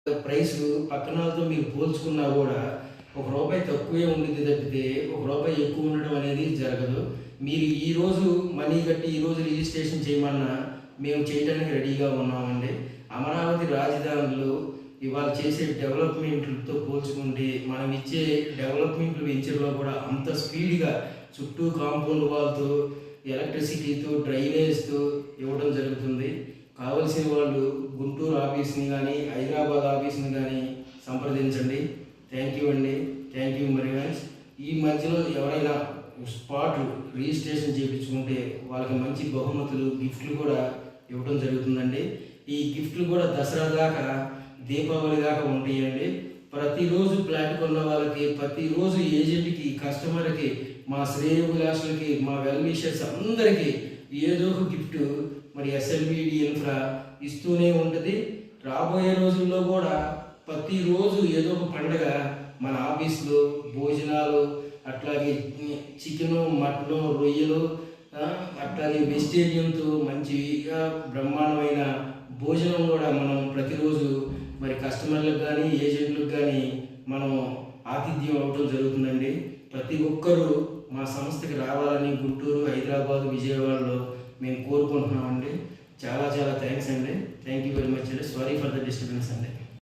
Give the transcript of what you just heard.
Price పక్కనోళ్ళతో మీరు పోల్చుకున్నా కూడా రూ. 1 తక్కువే ఉండిద్ది తప్పితే రూ. 1 ఎక్కువ ఉండడం అనేది జరగదు. మీరు ఈరోజు మనీ కట్టి ఈరోజు రిజిస్ట్రేషన్ చేయమన్నా మేము చేయడానికి రెడీగా ఉన్నామండి. అమరావతి రాజధానిలో ఇవాళ చేసే డెవలప్మెంట్లతో పోల్చుకుంటే మనం ఇచ్చే డెవలప్మెంట్ వెంచర్లో కూడా అంత స్పీడ్గా చుట్టూ కాంపౌండ్ వాల్తో, ఎలక్ట్రిసిటీతో, డ్రైనేజ్తో ఇవ్వడం జరుగుతుంది. కావలసిన వాళ్ళు గుంటూరు ఆఫీస్ని కానీ, హైదరాబాద్ ఆఫీస్ని కానీ సంప్రదించండి. థ్యాంక్ యూ అండి. Thank you very much. ఈ మధ్యలో ఎవరైనా స్పాట్ రిజిస్ట్రేషన్ చేయించుకుంటే వాళ్ళకి మంచి బహుమతులు, గిఫ్ట్లు కూడా ఇవ్వడం జరుగుతుందండి. ఈ గిఫ్ట్లు కూడా దసరా దాకా, దీపావళి దాకా ఉంటాయండి. ప్రతిరోజు ఫ్లాట్ కొన్న వాళ్ళకి, ప్రతిరోజు ఏజెంట్కి, కస్టమర్కి, మా శ్రేయోభిలాషులకి, మా వెల్ విషర్స్ అందరికీ ఏదో ఒక గిఫ్ట్ మరి ఎస్ఎల్బిడి ఇన్ఫ్రా ఇస్తూనే ఉంటుంది. రాబోయే రోజుల్లో కూడా ప్రతిరోజు ఏదో ఒక పండుగ మన ఆఫీస్లో భోజనాలు, అట్లాగే చికెను, మటను, రొయ్యలు, అట్లాగే వెజిటేరియన్తో మంచిగా బ్రహ్మాండమైన భోజనం కూడా మనం ప్రతిరోజు మరి కస్టమర్లకు కానీ, ఏజెంట్లకు కానీ మనం ఆతిథ్యం అవ్వడం జరుగుతుందండి. ప్రతి ఒక్కరూ మా సంస్థకి రావాలని గుంటూరు, హైదరాబాద్, విజయవాడలో మేము కోరుకుంటున్నామండి. చాలా చాలా థ్యాంక్స్ అండి. థ్యాంక్ యూ వెరీ మచ్ అండి. సారీ ఫర్ ద డిస్టర్బెన్స్ అండి.